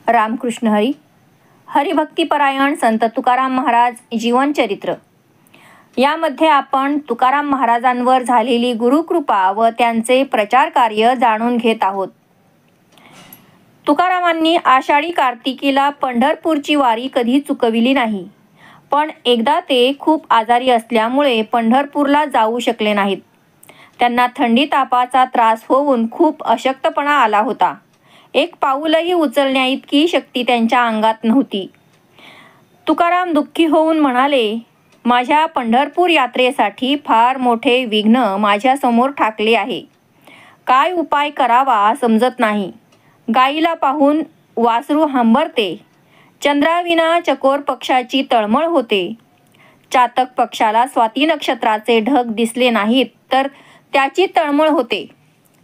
रामकृष्ण हरी. हरिभक्तिपरायण संत तुकाराम महाराज जीवनचरित्र यामध्ये आपण तुकाराम महाराजांवर झालेली गुरुकृपा व त्यांचे प्रचार कार्य जाणून घेत आहोत. तुकारामांनी आषाढी कार्तिकीला पंढरपूरची वारी कधी चुकविली नाही, पण एकदा ते खूप आजारी असल्यामुळे पंढरपूरला जाऊ शकले नाहीत. त्यांना थंडी तापाचा त्रास होऊन खूप अशक्तपणा आला होता. एक पाऊलही उचलण्याइतकी शक्ती त्यांच्या अंगात नव्हती. तुकाराम दुःखी होऊन म्हणाले, माझ्या पंढरपूर यात्रेसाठी फार मोठे विघ्न माझ्यासमोर ठाकले आहे. काय उपाय करावा समजत नाही. गाईला पाहून वासरू हंबरते. चंद्राविना चकोर पक्षाची तळमळ होते. चातक पक्षाला स्वाती नक्षत्राचे ढग दिसले नाहीत तर त्याची तळमळ होते.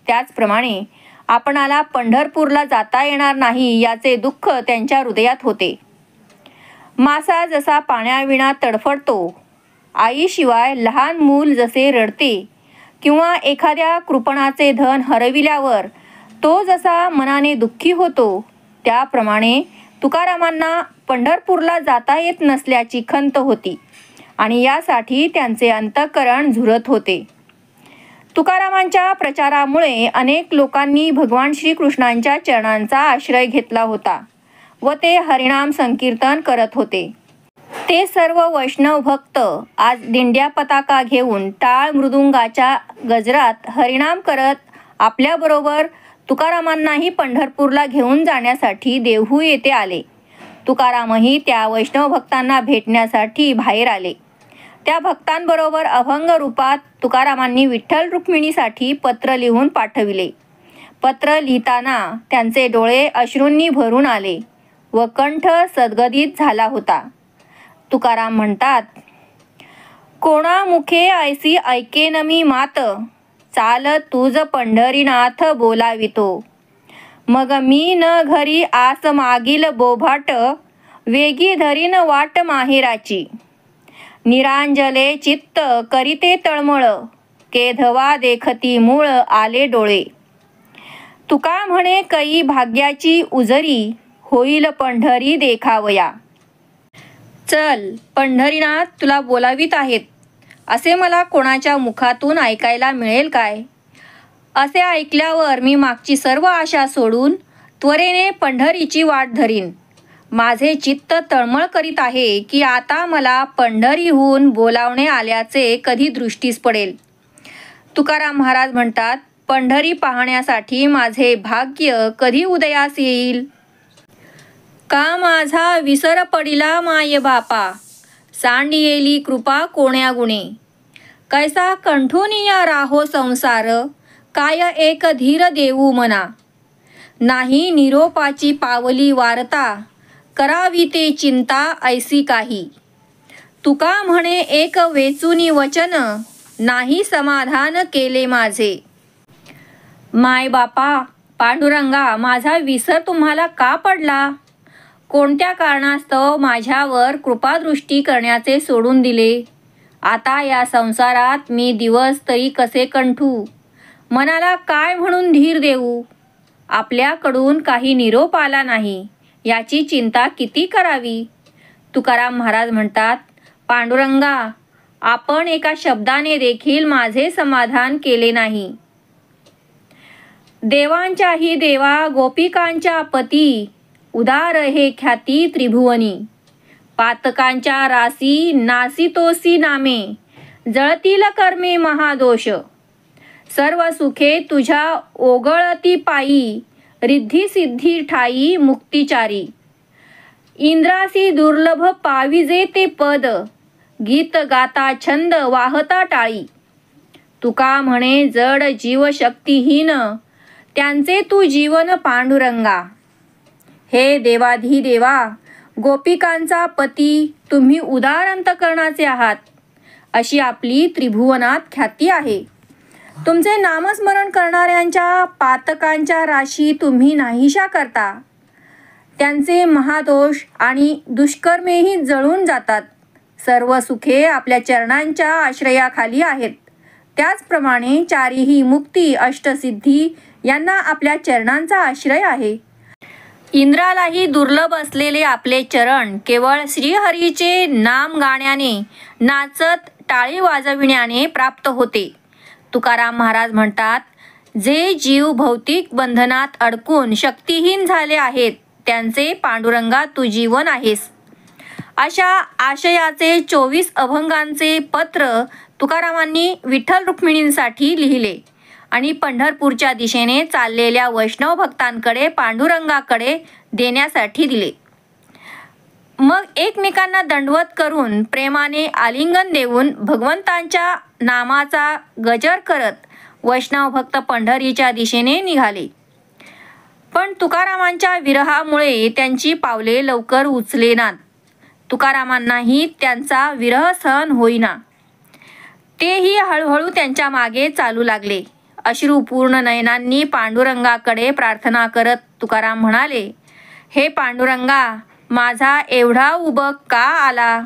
त्याचप्रमाणे आपणाला पंढरपूरला जाता येणार नाही याचे दुःख त्यांच्या हृदयात होते. मासा जसा पाण्याविना तडफडतो, आईशिवाय लहान मूल जसे रडते किंवा एखाद्या कृपणाचे धन हरविल्यावर तो जसा मनाने दुःखी होतो, त्याप्रमाणे तुकारामांना पंढरपूरला जाता येत नसल्याची खंत होती आणि यासाठी त्यांचे अंतःकरण झुरत होते. तुकारामांच्या प्रचारामुळे अनेक लोकांनी भगवान श्रीकृष्णांच्या चरणांचा आश्रय घेतला होता व ते हरिनाम संकीर्तन करत होते. ते सर्व वैष्णव भक्त आज दिंड्या पताका घेऊन टाळ मृदुंगाच्या गजरात हरिनाम करत आपल्याबरोबर तुकारामांनाही पंढरपूरला घेऊन जाण्यासाठी देहू येथे आले. तुकारामही त्या वैष्णव भक्तांना भेटण्यासाठी बाहेर आले. त्या भक्तांबरोबर अभंग रूपात तुकारामांनी विठ्ठल रुक्मिणीसाठी पत्र लिहून पाठविले. पत्र लिहिताना त्यांचे डोळे अश्रूंनी भरून आले व कंठ सद्गदित झाला होता. तुकाराम म्हणतात, कोणा मुखे ऐसी ऐकेन मी मात, चाल तुझ पंढरीनाथ बोलावितो. मग मी न घरी आस मागील बोभाट, वेगी धरीन वाट माहेराची. निरांजले चित्त करीते तळमळ, केधवा देखती मूळ आले डोळे. तुका म्हणे कई भाग्याची उजरी, होईल पंढरी देखावया. चल, पंढरीनाथ तुला बोलावित आहेत असे मला कोणाच्या मुखातून ऐकायला मिळेल काय? असे ऐकल्यावर मी मागची सर्व आशा सोडून त्वरेने पंढरीची वाट धरीन. माझे चित्त तळमळ करीत आहे की आता मला पंढरीहून बोलावणे आल्याचे कधी दृष्टीस पडेल. तुकाराम महाराज म्हणतात, पंढरी पाहण्यासाठी माझे भाग्य कधी उदयास येईल? का माझा विसर पडिला माय बापा, सांडियेली कृपा कोण्या गुणे. कैसा कंठुनिया राहो संसार, काय एक धीर देऊ मना. नाही निरोपाची पावली वारता, करावी ते चिंता ऐसी काही. तुका म्हणे एक वेचुनी वचन, नाही समाधान केले माझे. माय बापा पांडुरंगा, माझा विसर तुम्हाला का पडला? कोणत्या कारणास्तव माझ्यावर कृपादृष्टी करण्याचे सोडून दिले? आता या संसारात मी दिवस तरी कसे कंठू? मनाला काय म्हणून धीर देऊ? आपल्याकडून काही निरोप आला नाही याची चिंता किती करावी? तुकाराम महाराज म्हणतात, पांडुरंगा, आपण एका शब्दाने देखील माझे समाधान केले नाही. देवांच्याही देवा गोपिकांच्या पती, उदार हे ख्याती त्रिभुवनी. पातकांच्या रासी नासितोसी नामे, जळतील कर्मे महादोष. सर्व सुखे तुझ्या ओगळती पायी, रिद्धी सिद्धी ठाई मुक्तिचारी. इंद्रासी दुर्लभ पाविजे ते पद, गीत गाता छंद वाहता टाळी. तुका म्हणे जड जीव शक्तिहीन, त्यांचे तू जीवन पांडुरंगा. हे देवाधिदेवा गोपिकांचा पती, तुम्ही उदार अंतकरणाचे आहात अशी आपली त्रिभुवनात ख्याती आहे. तुमचे नामस्मरण करणाऱ्यांच्या पातकांच्या राशी तुम्ही नाहीशा करता. त्यांचे महादोष आणि दुष्कर्मेही जळून जातात. सर्व सुखे आपल्या चरणांच्या आश्रयाखाली आहेत. त्याचप्रमाणे चारीही मुक्ती अष्टसिद्धी यांना आपल्या चरणांचा आश्रय आहे. इंद्रालाही दुर्लभ असलेले आपले चरण केवळ श्रीहरीचे नाम गाण्याने, नाचत टाळी वाजविण्याने प्राप्त होते. तुकाराम महाराज म्हणतात, जे जीव भौतिक बंधनात अडकून शक्तिहीन झाले आहेत त्यांचे पांडुरंगा तू जीवन आहेस. अशा आशयाचे 24 अभंगांचे पत्र तुकारामांनी विठ्ठल रुक्मिणींसाठी लिहिले आणि पंढरपूरच्या दिशेने चाललेल्या वैष्णव भक्तांकडे पांडुरंगाकडे देण्यासाठी दिले. मग एकमेकांना दंडवत करून प्रेमाने आलिंगन देऊन भगवंतांच्या नामाचा गजर करत वैष्णव भक्त पंढरीच्या दिशेने निघाले. पण तुकारामांच्या विरहामुळे त्यांची पावले लवकर उचलेनात. तुकारामांनाही त्यांचा विरह सहन होईना. तेही हळूहळू त्यांच्या मागे चालू लागले. अश्रुपूर्ण नयनांनी पांडुरंगाकडे प्रार्थना करत तुकाराम म्हणाले, हे पांडुरंगा, माझा एवढा उबग का आला?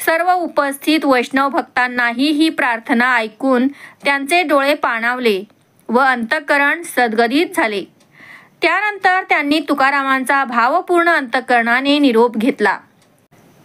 सर्व उपस्थित वैष्णव भक्तांनाही ही प्रार्थना ऐकून त्यांचे डोळे पाणावले व अंतःकरण सद्गदित झाले. त्यानंतर त्यांनी तुकारामांचा भावपूर्ण अंतःकरणाने निरोप घेतला.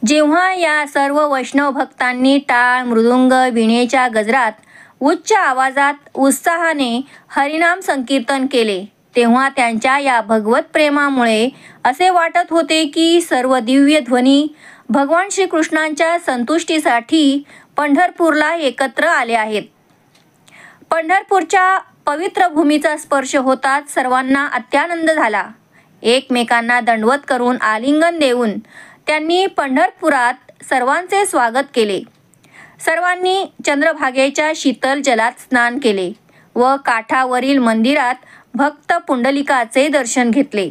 जेव्हा या सर्व वैष्णव भक्तांनी टाळ, मृदुंग, वीणेच्या गजरात उच्च आवाजात उत्साहाने हरिनाम संकीर्तन केले, तेव्हा त्यांच्या या भगवत प्रेमामुळे असे वाटत होते की सर्व दिव्य ध्वनी भगवान श्रीकृष्णांच्या संतुष्टीसाठी पंढरपूरला एकत्र आले आहेत. पंढरपूरच्या पवित्र भूमीचा स्पर्श होताच सर्वांना अत्यानंद झाला. एकमेकांना दंडवत करून आलिंगन देऊन त्यांनी पंढरपुरात सर्वांचे स्वागत केले. सर्वांनी चंद्रभागेच्या शीतल जलात स्नान केले व काठावरील मंदिरात भक्त पुंडलिकाचे दर्शन घेतले.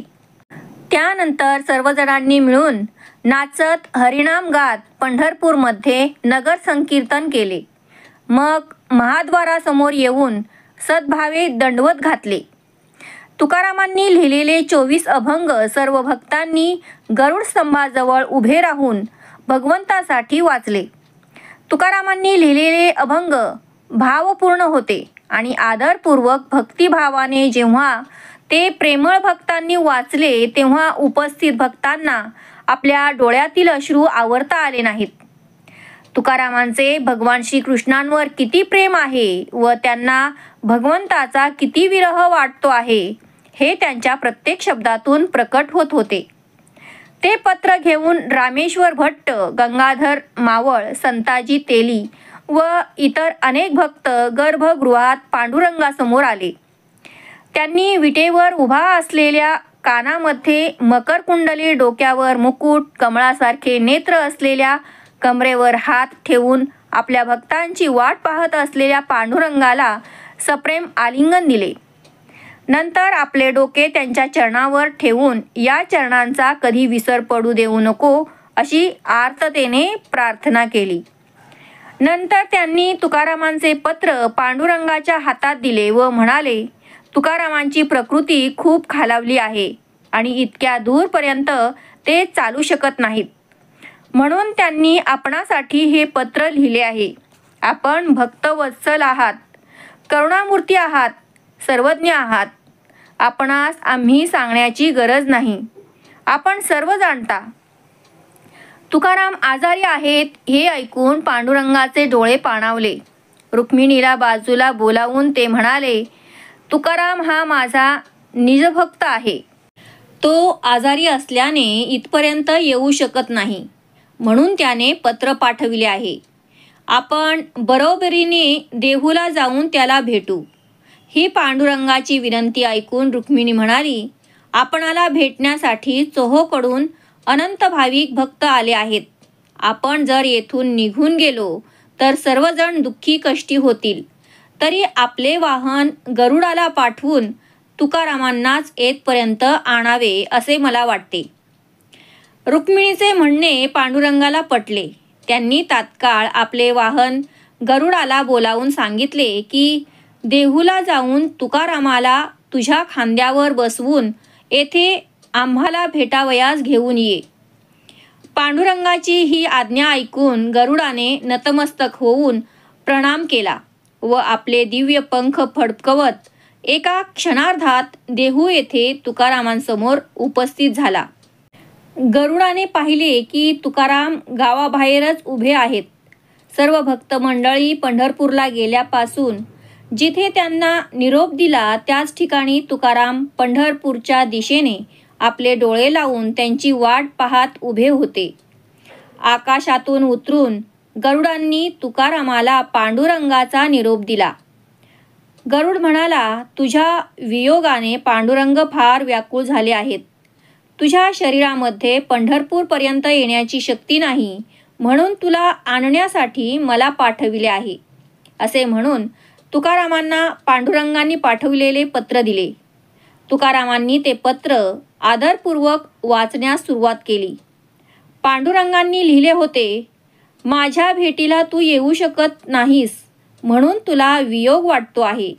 त्यानंतर सर्वजणांनी मिळून नाचत हरिनाम गात पंढरपूरमध्ये नगर संकीर्तन केले. मग महाद्वारासमोर येऊन सद्भावे दंडवत घातले. तुकारामांनी लिहिलेले 24 अभंग सर्व भक्तांनी गरुड स्तंभाजवळ उभे राहून भगवंतासाठी वाचले. तुकारामांनी लिहिलेले अभंग भावपूर्ण होते आणि आदरपूर्वक भक्तिभावाने जेव्हा ते प्रेमळ भक्तांनी वाचले तेव्हा उपस्थित भक्तांना आपल्या डोळ्यातील अश्रू आवरता आले नाहीत. तुकारामांचे भगवान श्रीकृष्णांवर किती प्रेम आहे व त्यांना भगवंताचा किती विरह वाटतो आहे हे त्यांच्या प्रत्येक शब्दातून प्रकट होत होते. ते पत्र घेऊन रामेश्वर भट्ट, गंगाधर मावळ, संताजी तेली व इतर अनेक भक्त गर्भगृहात पांडुरंगासमोर आले. त्यांनी विटेवर उभा असलेल्या कानामध्ये मकरकुंडली, डोक्यावर मुकुट, कमळासारखे नेत्र असलेल्या कमरेवर हात ठेवून आपल्या भक्तांची वाट पाहत असलेल्या पांडुरंगाला सप्रेम आलिंगन दिले. नंतर आपले डोके त्यांच्या चरणावर ठेवून या चरणांचा कधी विसर पडू देऊ नको अशी आर्ततेने प्रार्थना केली. नंतर त्यांनी तुकारामांचे पत्र पांडुरंगाच्या हातात दिले व म्हणाले, तुकारामांची प्रकृती खूप खालावली आहे आणि इतक्या दूरपर्यंत ते चालू शकत नाहीत. म्हणून त्यांनी आपणासाठी हे पत्र लिहिले आहे. आपण भक्तवत्सल आहात, करुणामूर्ती आहात, सर्वज्ञ आहात. आपणास आम्ही सांगण्याची गरज नाही, आपण सर्व जाणता. तुकाराम आजारी आहेत हे ऐकून पांडुरंगाचे डोळे पाणावले. रुक्मिणीला बाजूला बोलावून ते म्हणाले, तुकाराम हा माझा निजभक्त आहे. तो आजारी असल्याने इथपर्यंत येऊ शकत नाही, म्हणून त्याने पत्र पाठविले आहे. आपण बरोबरीने देहूला जाऊन त्याला भेटू. ही पांडुरंगाची विनंती ऐकून रुक्मिणी म्हणाली, आपणाला भेटण्यासाठी चोहोकडून अनंत भाविक भक्त आले आहेत. आपण जर येथून निघून गेलो तर सर्वजण दुःखी कष्टी होतील. तरी आपले वाहन गरुडाला पाठवून तुकारामांनाच येथपर्यंत आणावे असे मला वाटते. रुक्मिणीचे म्हणणे पांडुरंगाला पटले. त्यांनी तात्काळ आपले वाहन गरुडाला बोलावून सांगितले की देहूला जाऊन तुकारामाला तुझ्या खांद्यावर बसवून येथे आम्हाला भेटावयास घेऊन ये. पांडुरंगाची ही आज्ञा ऐकून गरुडाने नतमस्तक होऊन प्रणाम केला व आपले दिव्य पंख फडकवत एका क्षणार्धात देहू येथे तुकारामांसमोर उपस्थित झाला. गरुडाने पाहिले की तुकाराम गावाबाहेरच उभे आहेत. सर्व भक्त मंडळी पंढरपूरला गेल्यापासून जिथे त्यांना निरोप दिला त्याच ठिकाणी तुकाराम पंढरपूरच्या दिशेने आपले डोळे लावून त्यांची वाट पाहत उभे होते. आकाशातून उतरून गरुडांनी तुकारामाला पांडुरंगाचा निरोप दिला. गरुड म्हणाला, तुझ्या वियोगाने पांडुरंग फार व्याकुळ झाले आहेत. तुझ्या शरीरामध्ये पंढरपूरपर्यंत येण्याची शक्ती नाही, म्हणून तुला आणण्यासाठी मला पाठविले आहे. असे म्हणून तुकारामांना पांडुरंगांनी पाठविलेले पत्र दिले. तुकारामांनी ते पत्र आदरपूर्वक वाचण्यास सुरुवात केली. पांडुरंगांनी लिहिले होते, माझ्या भेटीला तू येऊ शकत नाहीस म्हणून तुला वियोग वाटतो आहे.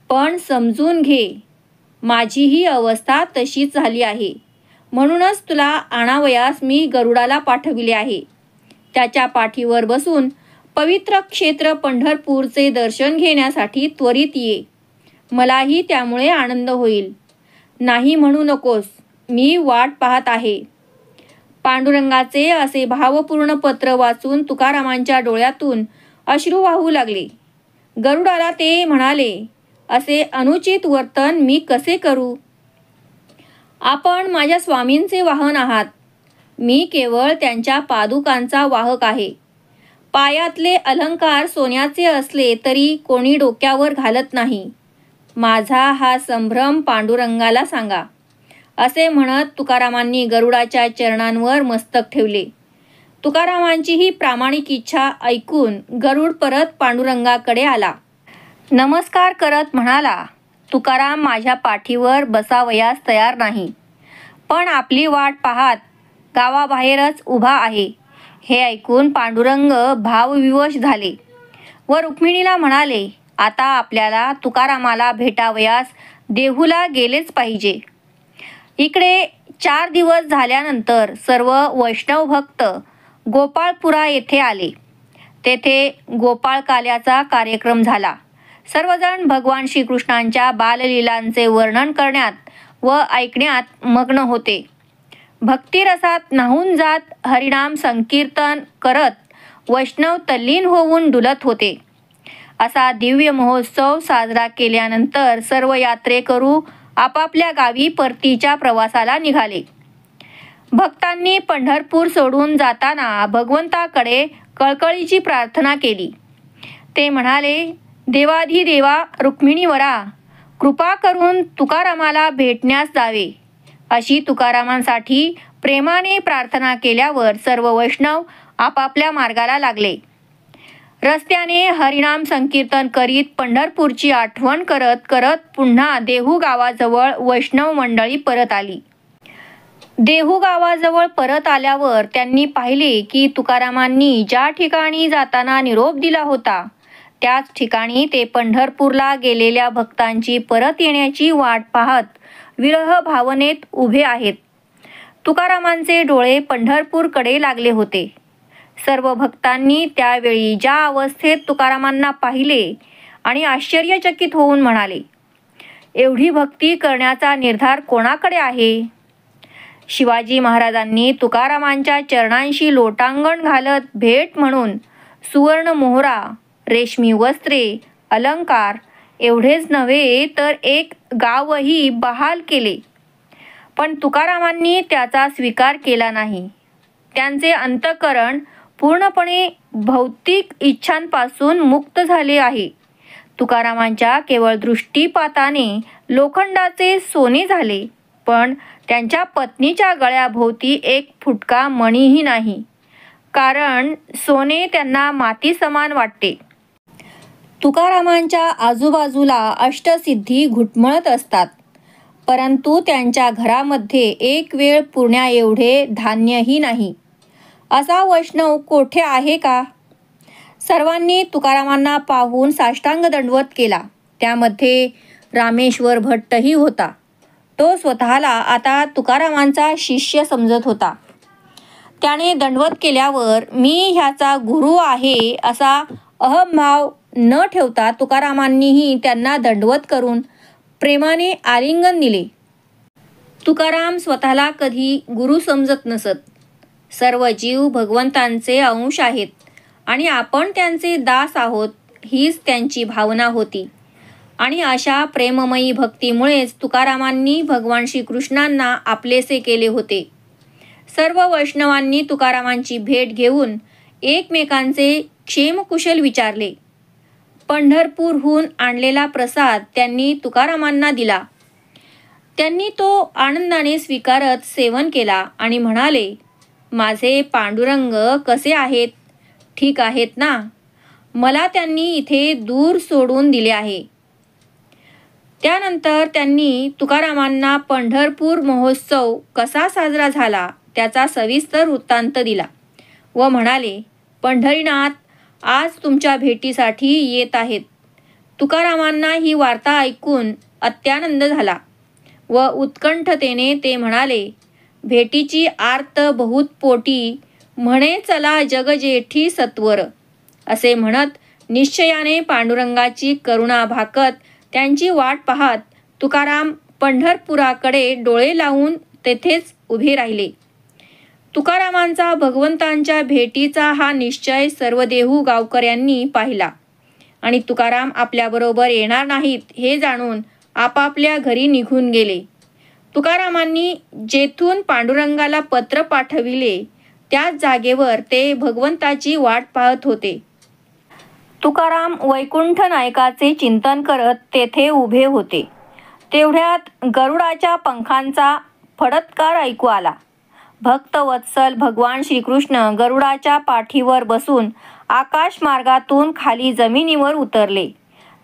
पण समजून घे, माझीही अवस्था तशीच झाली आहे. म्हणूनच तुला आणावयास मी गरुडाला पाठविले आहे. त्याच्या पाठीवर बसून पवित्र क्षेत्र पंढरपूरचे दर्शन घेण्यासाठी त्वरित ये. मलाही त्यामुळे आनंद होईल. नाही म्हणू नकोस, मी वाट पाहत आहे. पांडुरंगाचे असे भावपूर्ण पत्र वाचून तुकारामांच्या डोळ्यातून अश्रू वाहू लागले. गरुडाला ते म्हणाले, असे अनुचित वर्तन मी कसे करू? आपण माझ्या स्वामींचे वाहन आहात. मी केवळ त्यांच्या पादुकांचा वाहक आहे. पायातले अलंकार सोन्याचे असले तरी कोणी डोक्यावर घालत नाही. माझा हा संभ्रम पांडुरंगाला सांगा. असे म्हणत तुकारामांनी गरुडाच्या चरणांवर मस्तक ठेवले. तुकारामांची ही प्रामाणिक इच्छा ऐकून गरुड परत पांडुरंगाकडे आला. नमस्कार करत म्हणाला, तुकाराम माझ्या पाठीवर बसावयास तयार नाही, पण आपली वाट पाहत गावाबाहेरच उभा आहे. हे ऐकून पांडुरंग भावविवश झाले व रुक्मिणीला म्हणाले, आता आपल्याला तुकारामाला भेटावयास देहूला गेलेच पाहिजे. इकडे 4 दिवस झाल्यानंतर सर्व वैष्णव भक्त गोपाळपुरा येथे आले. तेथे गोपाळकाल्याचा कार्यक्रम झाला. सर्वजण भगवान श्रीकृष्णांच्या बाललीलांचे वर्णन करण्यात व ऐकण्यात मग्न होते. भक्तिरसात न्हाऊन जात हरिनाम संकीर्तन करत वैष्णव तल्लीन होऊन डुलत होते. असा दिव्य महोत्सव साजरा केल्यानंतर सर्व यात्रेकरू आपापल्या गावी परतीच्या प्रवासाला निघाले. भक्तांनी पंढरपूर सोडून जाताना भगवंताकडे कळकळीची प्रार्थना केली. ते म्हणाले, देवाधिदेवा रुक्मिणीवरा, कृपा करून तुकारामाला भेटण्यास जावे. अशी तुकारामांसाठी प्रेमाने प्रार्थना केल्यावर सर्व वैष्णव आपापल्या मार्गाला लागले. रस्त्याने हरिनाम संकीर्तन करीत पंढरपूरची आठवण करत करत पुन्हा देहू गावाजवळ वैष्णव मंडळी परत आली. देहू गावाजवळ परत आल्यावर त्यांनी पाहिले की तुकारामांनी ज्या ठिकाणी जाताना निरोप दिला होता त्याच ठिकाणी ते पंढरपूरला गेलेल्या भक्तांची परत येण्याची वाट पाहत विरह भावनेत उभे आहेत. तुकारामांचे डोळे पंढरपूरकडे लागले होते. सर्व भक्तांनी त्यावेळी ज्या अवस्थेत तुकारामांना पाहिले आणि आश्चर्यचकित होऊन म्हणाले, एवढी भक्ती करण्याचा निर्धार कोणाकडे आहे? शिवाजी महाराजांनी तुकारामांच्या चरणांशी लोटांगण घालत भेट म्हणून सुवर्ण मोहरा, रेशमी वस्त्रे, अलंकार एवढेच नव्हे तर एक गावही बहाल केले. पण तुकारामांनी त्याचा स्वीकार केला नाही. त्यांचे अंतःकरण पूर्णपणे भौतिक इच्छांपासून मुक्त झाले आहे. तुकारामांच्या केवळ दृष्टीपाताने लोखंडाचे सोने झाले, पण त्यांच्या पत्नीच्या गळ्याभोवती एक फुटका मणीही नाही, कारण सोने त्यांना माती समान वाटते. तुकारामांच्या आजूबाजूला अष्टसिद्धी घुटमळत असतात, परंतु त्यांच्या घरामध्ये एक वेळ पुरण्या एवढे धान्यही नाही. असा वैष्णव कोठे आहे का? सर्वांनी तुकारामांना पाहून साष्टांग दंडवत केला. त्यामध्ये रामेश्वर भट्टही होता. तो स्वतःला आता तुकारामांचा शिष्य समजत होता. त्याने दंडवत केल्यावर मी ह्याचा गुरु आहे असा अहंभाव न ठेवता तुकारामांनीही त्यांना दंडवत करून प्रेमाने आलिंगन दिले. तुकाराम स्वतःला कधी गुरु समजत नसत. सर्व जीव भगवंतांचे अंश आहेत आणि आपण त्यांचे दास आहोत हीच त्यांची भावना होती. आणि अशा प्रेममयी भक्तीमुळेच तुकारामांनी भगवान श्रीकृष्णांना आपलेसे केले होते. सर्व वैष्णवांनी तुकारामांची भेट घेऊन एकमेकांचे क्षेमकुशल विचारले. पंढरपूरहून आणलेला प्रसाद त्यांनी तुकारामांना दिला. त्यांनी तो आनंदाने स्वीकारत सेवन केला आणि म्हणाले, माझे पांडुरंग कसे आहेत? ठीक आहेत ना? मला त्यांनी इथे दूर सोडून दिले आहे. त्यानंतर त्यांनी तुकारामांना पंढरपूर महोत्सव कसा साजरा झाला त्याचा सविस्तर वृत्तांत दिला व म्हणाले, पंढरीनाथ आज तुमच्या भेटीसाठी येत आहेत. तुकारामांना ही वार्ता ऐकून अत्यानंद झाला व उत्कंठतेने ते म्हणाले, भेटीची आर्त बहुत पोटी म्हणे चला जग जेठी सत्वर. असे म्हणत निश्चयाने पांडुरंगाची करुणा भाकत त्यांची वाट पाहत तुकाराम पंढरपुराकडे डोळे लावून तेथेच उभे राहिले. तुकारामांचा भगवंतांच्या भेटीचा हा निश्चय सर्व देहू गावकऱ्यांनी पाहिला आणि तुकाराम आपल्याबरोबर येणार नाहीत हे जाणून आपापल्या घरी निघून गेले. तुकारामांनी जेथून पांडुरंगाला पत्र पाठविले त्याच जागेवर ते भगवंताची वाट पाहत होते. तुकाराम वैकुंठ नायकाचे चिंतन करत तेथे उभे होते. तेवढ्यात गरुडाच्या पंखांचा फडत्कार ऐकू आला. भक्तवत्सल भगवान श्रीकृष्ण गरुडाच्या पाठीवर बसून आकाश मार्गातून खाली जमिनीवर उतरले.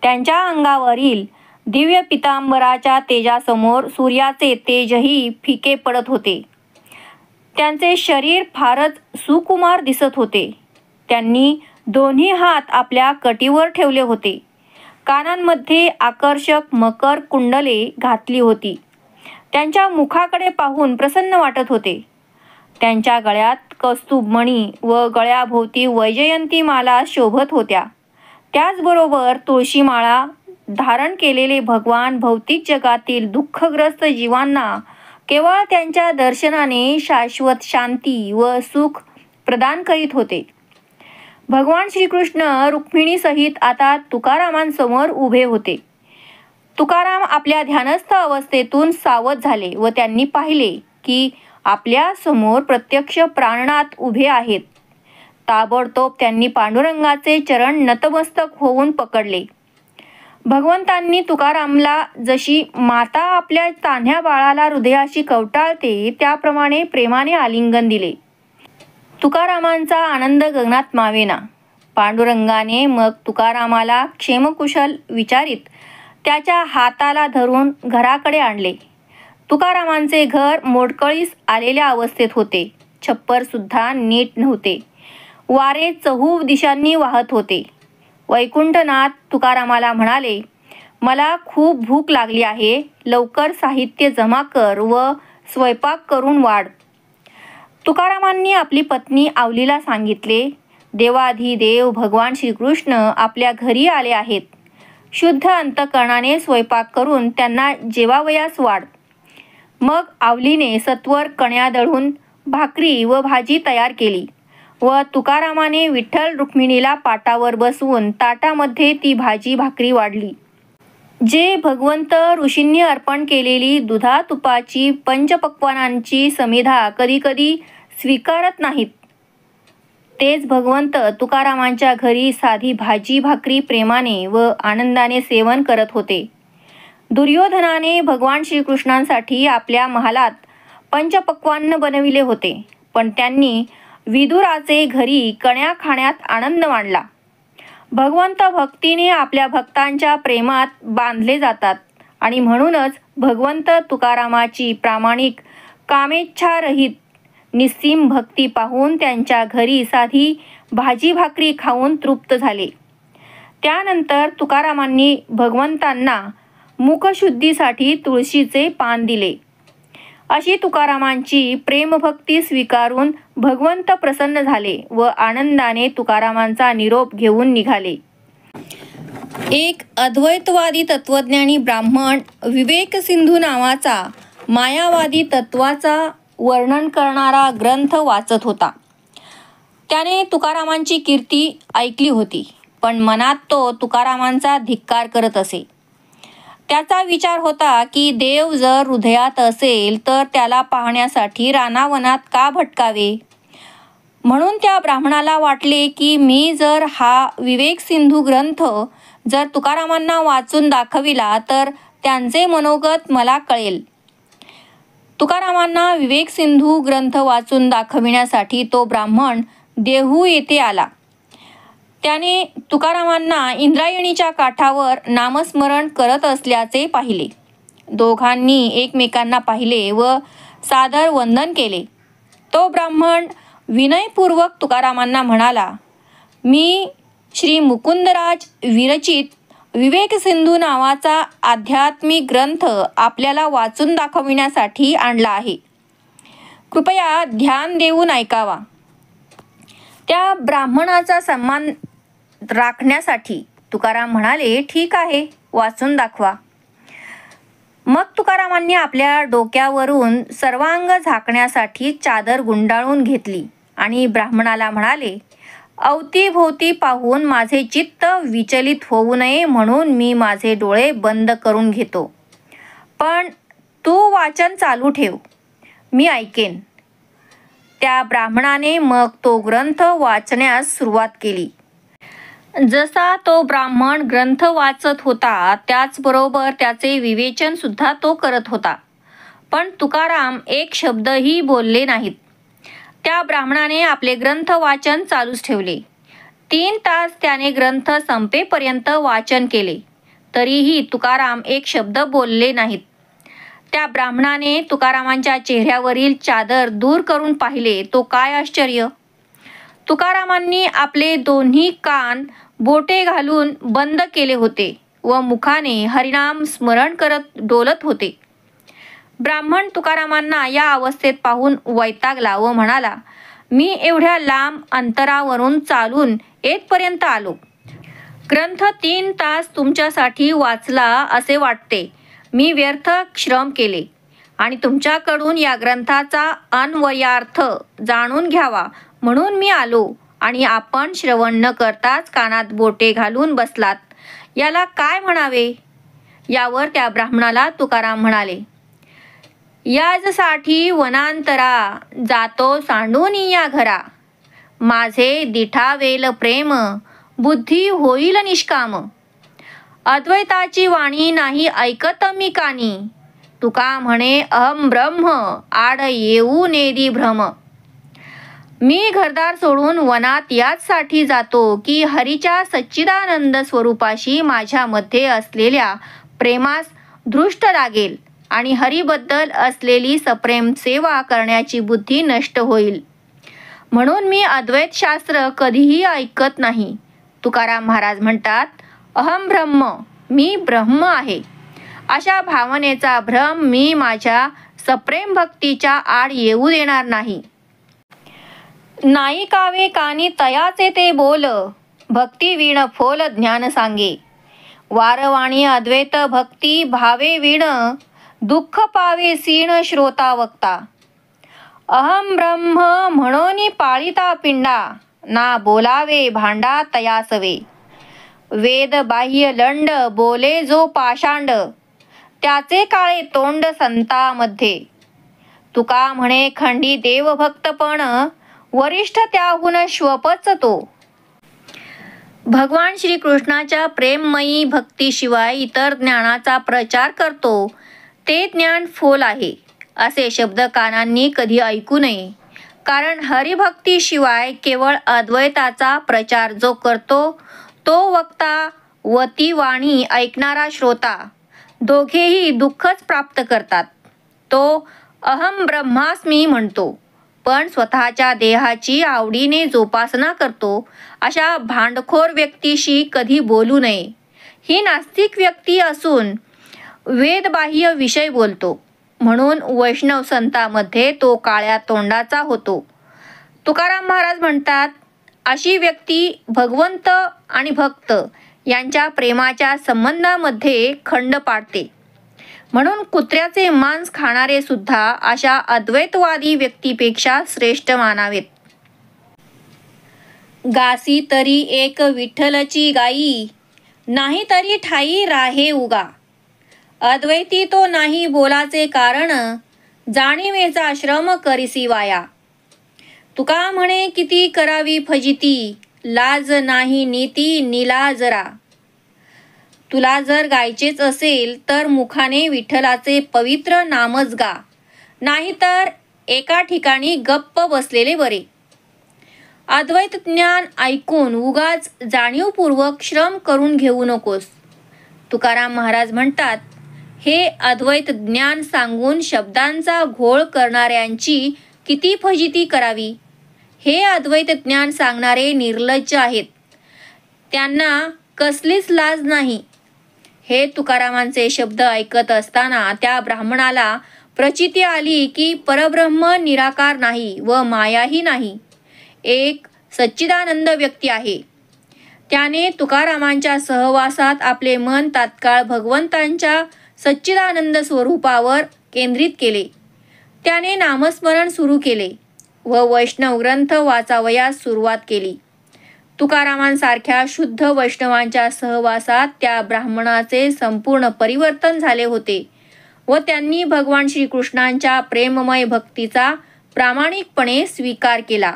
त्यांच्या अंगावरील दिव्य पितांबराच्या तेजासमोर सूर्याचे तेजही फिके पडत होते. त्यांचे शरीर फारच सुकुमार दिसत होते. त्यांनी दोन्ही हात आपल्या कटीवर ठेवले होते. कानांमध्ये आकर्षक मकर कुंडले घातली होती. त्यांच्या मुखाकडे पाहून प्रसन्न वाटत होते. त्यांच्या गळ्यात कौस्तुभमणी व गळ्याभोवती वैजयंती माला शोभत होत्या. त्याचबरोबर तुळशीमाळा धारण केलेले भगवान भौतिक जगातील दुःखग्रस्त जीवांना केवळ त्यांच्या दर्शनाने शाश्वत शांती व सुख प्रदान करीत होते. भगवान श्रीकृष्ण रुक्मिणीसहित आता तुकारामांसमोर उभे होते. तुकाराम आपल्या ध्यानस्थ अवस्थेतून सावध झाले व त्यांनी पाहिले की आपल्या समोर प्रत्यक्ष प्राणनाथ उभे आहेत. ताबडतोब त्यांनी पांडुरंगाचे चरण नतमस्तक होऊन पकडले. भगवंतांनी तुकारामला जशी माता आपल्या तान्ह्या बाळाला हृदयाशी कवटाळते त्याप्रमाणे प्रेमाने आलिंगन दिले. तुकारामांचा आनंद गगनात मावेना. पांडुरंगाने मग तुकारामाला क्षेमकुशल विचारित त्याच्या हाताला धरून घराकडे आणले. तुकारामांचे घर मोडकळीस आलेल्या अवस्थेत होते. छप्पर सुद्धा नीट नव्हते. वारे चहू दिशांनी वाहत होते. वैकुंठनाथ तुकारामाला म्हणाले, मला खूप भूक लागली आहे. लवकर साहित्य जमा कर व स्वयंपाक करून वाढ. तुकारामांनी आपली पत्नी आवलीला सांगितले, देवाधिदेव भगवान श्रीकृष्ण आपल्या घरी आले आहेत. शुद्ध अंतकरणाने स्वयंपाक करून त्यांना जेवावयास वाढ. मग आवलीने सत्वर कण्या दळून भाकरी व भाजी तयार केली व तुकारामाने विठ्ठल रुक्मिणीला पाटावर बसवून ताटामध्ये ती भाजी भाकरी वाढली. जे भगवंत ऋषींनी अर्पण केलेली दुधा तुपाची पंचपक्वानांची समिधा कधीकधी स्वीकारत नाहीत, तेच भगवंत तुकारामांच्या घरी साधी भाजी भाकरी प्रेमाने व आनंदाने सेवन करत होते. दुर्योधनाने भगवान श्रीकृष्णांसाठी आपल्या महालात पंचपक्वान्न बनविले होते, पण त्यांनी विदुराचे घरी कण्या खाण्यात आनंद मानला. भगवंत भक्तीने आपल्या भक्तांच्या प्रेमात बांधले जातात आणि म्हणूनच भगवंत तुकारामाची प्रामाणिक कामेच्छारहित निस्सीम भक्ती पाहून त्यांच्या घरी साधी भाजी भाकरी खाऊन तृप्त झाले. त्यानंतर तुकारामांनी भगवंतांना मुखशुद्धीसाठी तुळशीचे पान दिले. अशी तुकारामांची प्रेमभक्ती स्वीकारून भगवंत प्रसन्न झाले व आनंदाने तुकारामांचा निरोप घेऊन निघाले. एक अद्वैतवादी तत्वज्ञानी ब्राह्मण विवेक सिंधू नावाचा मायावादी तत्वाचा वर्णन करणारा ग्रंथ वाचत होता. त्याने तुकारामांची कीर्ती ऐकली होती, पण मनात तो तुकारामांचा धिक्कार करत असे. त्याचा विचार होता की देव जर हृदयात असेल तर त्याला पाहण्यासाठी रानावनात का भटकावे. म्हणून त्या ब्राह्मणाला वाटले की मी जर हा विवेक सिंधू ग्रंथ जर तुकारामांना वाचून दाखविला तर त्यांचे मनोगत मला कळेल. तुकारामांना विवेक सिंधू ग्रंथ वाचून दाखविण्यासाठी तो ब्राह्मण देहू येथे आला. त्याने तुकारामांना इंद्रायणीच्या काठावर नामस्मरण करत असल्याचे पाहिले. दोघांनी एकमेकांना पाहिले व सादर वंदन केले. तो ब्राह्मण विनयपूर्वक तुकारामांना म्हणाला, मी श्री मुकुंदराज विरचित विवेक सिंधू नावाचा आध्यात्मिक ग्रंथ आपल्याला वाचून दाखविण्यासाठी आणला आहे. कृपया ध्यान देऊन ऐकावा. त्या ब्राह्मणाचा सन्मान राखण्यासाठी तुकाराम म्हणाले, ठीक आहे, वाचून दाखवा. मग तुकारामांनी आपल्या डोक्यावरून सर्वांग झाकण्यासाठी चादर गुंडाळून घेतली आणि ब्राह्मणाला म्हणाले, अवतीभोवती पाहून माझे चित्त विचलित होऊ नये म्हणून मी माझे डोळे बंद करून घेतो. पण तू वाचन चालू ठेव, मी ऐकेन. त्या ब्राह्मणाने मग तो ग्रंथ वाचण्यास सुरुवात केली. जसा तो ब्राह्मण ग्रंथ वाचत होता त्याचबरोबर त्याचे विवेचन सुद्धा तो करत होता. पण तुकाराम एक शब्दही बोलले नाहीत. त्या ब्राह्मणाने आपले ग्रंथ वाचन चालूच ठेवले. 3 तास त्याने ग्रंथ संपेपर्यंत वाचन केले, तरीही तुकाराम एक शब्द बोलले नाहीत. त्या ब्राह्मणाने तुकारामांच्या चेहऱ्यावरील चादर दूर करून पाहिले तो काय आश्चर्य. तुकारामांनी आपले दोन्ही कान बोटे घालून बंद केले होते व मुखाने हरिनाम स्मरण करत डोलत होते. ब्राह्मण तुकारामांना या अवस्थेत पाहून वैतागला व म्हणाला, मी एवढ्या लांब अंतरावरून चालून येथपर्यंत आलो. ग्रंथ 3 तास तुमच्यासाठी वाचला असे वाटते. मी व्यर्थ श्रम केले आणि तुमच्याकडून या ग्रंथाचा अन्वयार्थ जाणून घ्यावा म्हणून मी आलो आणि आपण श्रवण न करताच कानात बोटे घालून बसलात, याला काय म्हणावे. यावर त्या ब्राह्मणाला तुकाराम म्हणाले, याजसाठी वनांतरा जातो सांडून या घरा. माझे दिठावेल प्रेम बुद्धी होईल निष्काम. अद्वैताची वाणी नाही ऐकत मी कानी. तुका म्हणे अहम ब्रह्म आड येऊ नेदी भ्रम. मी घरदार सोडून वनात याचसाठी जातो की हरीच्या सच्चिदानंद स्वरूपाशी माझ्यामध्ये असलेल्या प्रेमास दृष्ट लागेल आणि हरीबद्दल असलेली सप्रेम सेवा करण्याची बुद्धी नष्ट होईल. म्हणून मी अद्वैत शास्त्र कधीही ऐकत नाही. तुकाराम महाराज म्हणतात, अहम ब्रह्म, मी ब्रह्म आहे. अशा भावनेचा भ्रम मी माझ्या सप्रेम भक्तीच्या आड येऊ देणार नाही. नाईकावे कानी तयाचे ते बोल, भक्ती वीण फोल ज्ञान सांगे. वारवाणी अद्वैत भक्ती भावे वीण, दुःख पावे सीण श्रोता वक्ता. अहम ब्रह्म म्हणोनी पाळिता पिंडा, ना बोलावे भांडा तयासवे. वेद बाह्य लंड बोले जो पाषांड, त्याचे काळे तोंड संतामध्ये. तुका म्हणे खंडी देवभक्तपण, वरिष्ठ त्याहून श्वपच तो. भगवान श्रीकृष्णाच्या प्रेममयी भक्तीशिवाय इतर ज्ञानाचा प्रचार करतो ते ज्ञान फोल आहे असे शब्द कानांनी कधी ऐकू नये. कारण हरिभक्तीशिवाय केवळ अद्वैताचा प्रचार जो करतो तो वक्ता व ती वाणी ऐकणारा श्रोता दोघेही दुःखच प्राप्त करतात. तो अहम ब्रह्मास्मी म्हणतो पण स्वतःच्या देहाची आवडीने जोपासना करतो. अशा भांडखोर व्यक्तीशी कधी बोलू नये. ही नास्तिक व्यक्ती असून वेदबाह्य विषय बोलतो म्हणून वैष्णव संतांमध्ये तो काळ्या तोंडाचा होतो. तुकाराम महाराज म्हणतात, अशी व्यक्ती भगवंत आणि भक्त यांच्या प्रेमाच्या संबंधामध्ये खंड पाडते. म्हणून कुत्र्याचे मांस खाणारे सुद्धा अशा अद्वैतवादी व्यक्तीपेक्षा श्रेष्ठ मानावेत. गासी तरी एक विठ्ठलची गाई, नाही तरी ठाई राहे उगा. अद्वैती तो नाही बोलाचे कारण, जाणिवेचा श्रम करिसी वाया. तुका म्हणे किती करावी फजिती, लाज नाही नीती निला जरा. तुला जर गायचेच असेल तर मुखाने विठ्ठलाचे पवित्र नामच गा, नाहीतर एका ठिकाणी गप्प बसलेले बरे. अद्वैत ज्ञान ऐकून उगाच जाणीवपूर्वक श्रम करून घेऊ नकोस. तुकाराम महाराज म्हणतात, हे अद्वैत ज्ञान सांगून शब्दांचा घोळ करणाऱ्यांची किती फजिती करावी. हे अद्वैत ज्ञान सांगणारे निर्लज्ज आहेत, त्यांना कसलीच लाज नाही. हे तुकारामांचे शब्द ऐकत असताना त्या ब्राह्मणाला प्रचिती आली की परब्रह्म निराकार नाही व मायाही नाही, एक सच्चिदानंद व्यक्ती आहे. त्याने तुकारामांच्या सहवासात आपले मन तात्काळ भगवंतांच्या सच्चिदानंद स्वरूपावर केंद्रित केले. त्याने नामस्मरण सुरू केले व वैष्णव ग्रंथ वाचावयास सुरुवात केली. तुकारामांसारख्या शुद्ध वैष्णवांच्या सहवासात त्या ब्राह्मणाचे संपूर्ण परिवर्तन झाले होते व त्यांनी भगवान श्रीकृष्णांच्या प्रेममय भक्तीचा प्रामाणिकपणे स्वीकार केला.